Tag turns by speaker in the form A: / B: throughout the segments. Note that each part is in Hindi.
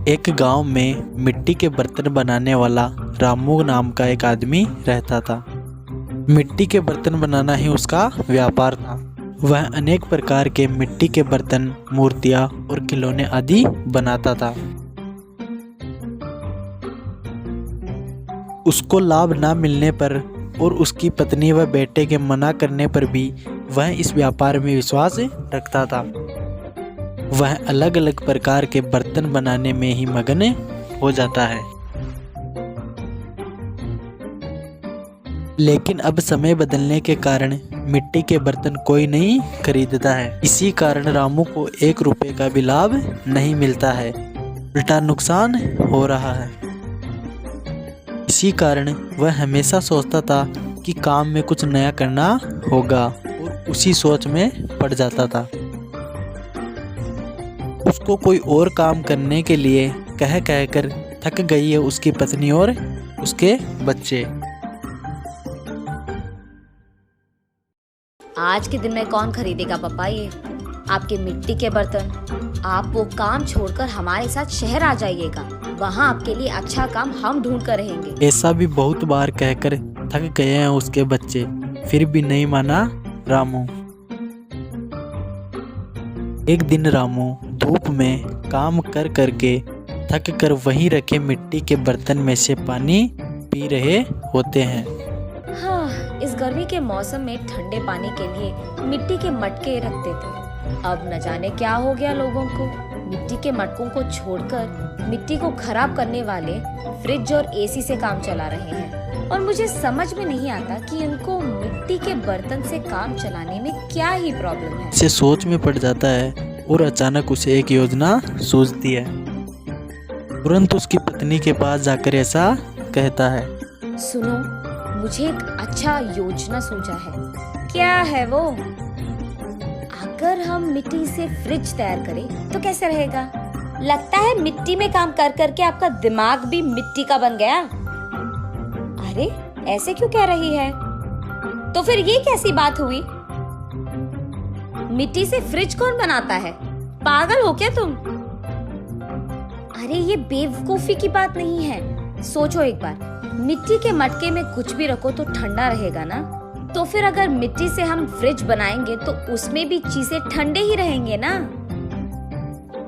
A: एक गांव में मिट्टी के बर्तन बनाने वाला रामू नाम का एक आदमी रहता था। मिट्टी के बर्तन बनाना ही उसका व्यापार था। वह अनेक प्रकार के मिट्टी के बर्तन, मूर्तियां और खिलौने आदि बनाता था। उसको लाभ न मिलने पर और उसकी पत्नी व बेटे के मना करने पर भी वह इस व्यापार में विश्वास रखता था। वह अलग अलग प्रकार के बर्तन बनाने में ही मगन हो जाता है। लेकिन अब समय बदलने के कारण मिट्टी के बर्तन कोई नहीं खरीदता है। इसी कारण रामू को 1 रुपए का भी लाभ नहीं मिलता है, उल्टा नुकसान हो रहा है। इसी कारण वह हमेशा सोचता था कि काम में कुछ नया करना होगा और उसी सोच में पड़ जाता था। उसको कोई और काम करने के लिए कह कर थक गई है उसकी पत्नी और उसके बच्चे।
B: आज के दिन में कौन खरीदेगा पापा ये आपके मिट्टी के बर्तन। आप वो काम छोड़कर हमारे साथ शहर आ जाइएगा, वहाँ आपके लिए अच्छा काम हम ढूंढ कर रहेंगे।
A: ऐसा भी बहुत बार कहकर थक गए हैं उसके बच्चे, फिर भी नहीं माना रामू। एक दिन रामू धूप में काम कर करके थक कर वहीं रखे मिट्टी के बर्तन में से पानी पी रहे होते हैं।
B: हाँ, इस गर्मी के मौसम में ठंडे पानी के लिए मिट्टी के मटके रखते थे। अब न जाने क्या हो गया लोगों को, मिट्टी के मटकों को छोड़कर मिट्टी को खराब करने वाले फ्रिज और एसी से काम चला रहे हैं। और मुझे समझ में नहीं आता कि इनको मिट्टी के बर्तन से काम चलाने में क्या ही प्रॉब्लम है।
A: इसे सोच में पड़ जाता है और अचानक उसे एक योजना सूझती है। तुरंत उसकी पत्नी के पास जाकर ऐसा कहता है,
B: सुनो, मुझे एक अच्छा योजना सूझा है। क्या है वो? अगर हम मिट्टी से फ्रिज तैयार करें तो कैसे रहेगा? लगता है मिट्टी में काम कर करके आपका दिमाग भी मिट्टी का बन गया। अरे ऐसे क्यों कह रही है? तो फिर ये कैसी बात हुई? मिट्टी से फ्रिज कौन बनाता है? पागल हो क्या तुम? अरे ये बेवकूफी की बात नहीं है। सोचो एक बार, मिट्टी के मटके में कुछ भी रखो तो ठंडा रहेगा ना। तो फिर अगर मिट्टी से हम फ्रिज बनाएंगे तो उसमें भी चीजें ठंडे ही रहेंगे ना।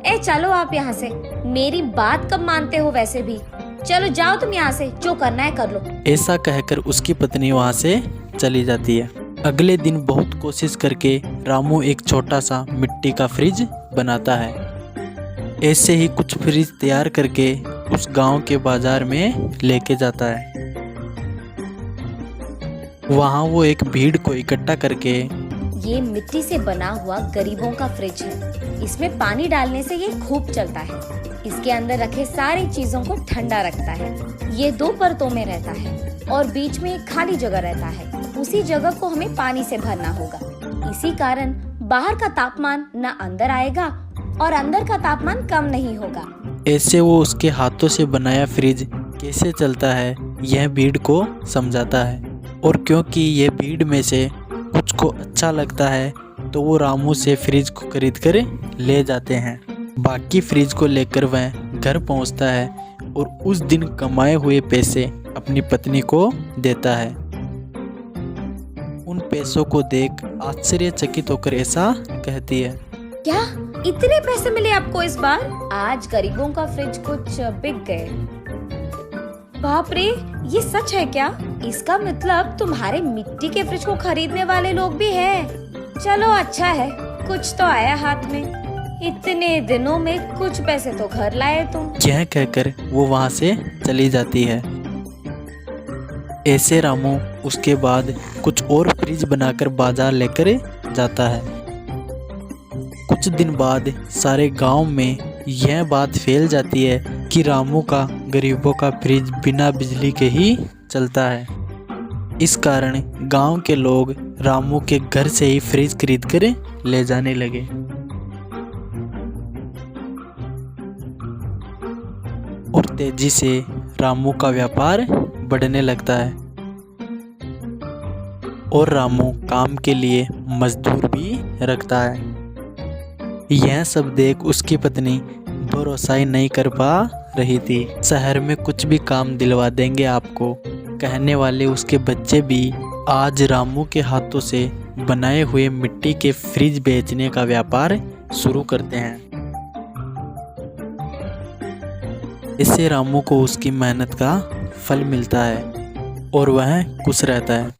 B: ए चलो आप यहाँ से, मेरी बात कब मानते हो वैसे भी। चलो जाओ तुम यहाँ से, जो करना है कर लो। ऐसा
A: कहकर उसकी पत्नी वहाँ से चली जाती है। अगले दिन बहुत कोशिश करके रामू एक छोटा सा मिट्टी का फ्रिज बनाता है। ऐसे ही कुछ फ्रिज तैयार करके उस गांव के बाजार में लेके जाता है। वहाँ वो एक भीड़ को इकट्ठा करके,
B: ये मिट्टी से बना हुआ गरीबों का फ्रिज है। इसमें पानी डालने से ये खूब चलता है। इसके अंदर रखे सारी चीजों को ठंडा रखता है। ये 2 परतों में रहता है और बीच में एक खाली जगह रहता है। उसी जगह को हमें पानी से भरना होगा। इसी कारण बाहर का तापमान न अंदर आएगा और अंदर का तापमान कम नहीं होगा।
A: ऐसे वो उसके हाथों से बनाया फ्रिज कैसे चलता है यह भीड़ को समझाता है। और क्योंकि ये भीड़ में से कुछ को अच्छा लगता है तो वो रामू से फ्रिज को खरीद कर ले जाते हैं। बाकी फ्रिज को लेकर वह घर पहुंचता है और उस दिन कमाए हुए पैसे अपनी पत्नी को देता है। उन पैसों को देख आश्चर्यचकित होकर ऐसा कहती है,
B: क्या इतने पैसे मिले आपको इस बार? आज गरीबों का फ्रिज कुछ बिक गए। बाप रे, ये सच है क्या? इसका मतलब तुम्हारे मिट्टी के फ्रिज को खरीदने वाले लोग भी हैं। चलो अच्छा है, कुछ तो आया हाथ में। इतने दिनों में कुछ पैसे तो घर लाए तुम।
A: यह कहकर वो वहाँ से चली जाती है। ऐसे रामू उसके बाद कुछ और फ्रिज बनाकर बाजार लेकर जाता है। कुछ दिन बाद सारे गांव में यह बात फैल जाती है कि रामू का गरीबों का फ्रिज बिना बिजली के ही चलता है। इस कारण गांव के लोग रामू के घर से ही फ्रिज खरीद कर ले जाने लगे। और तेजी से रामू का व्यापार बढ़ने लगता है और रामू काम के लिए मजदूर भी रखता है। यह सब देख उसकी पत्नी भरोसा नहीं कर पा रही थी। शहर में कुछ भी काम दिलवा देंगे आपको, कहने वाले उसके बच्चे भी आज रामू के हाथों से बनाए हुए मिट्टी के फ्रिज बेचने का व्यापार शुरू करते हैं। इससे रामू को उसकी मेहनत का फल मिलता है और वह खुश रहता है।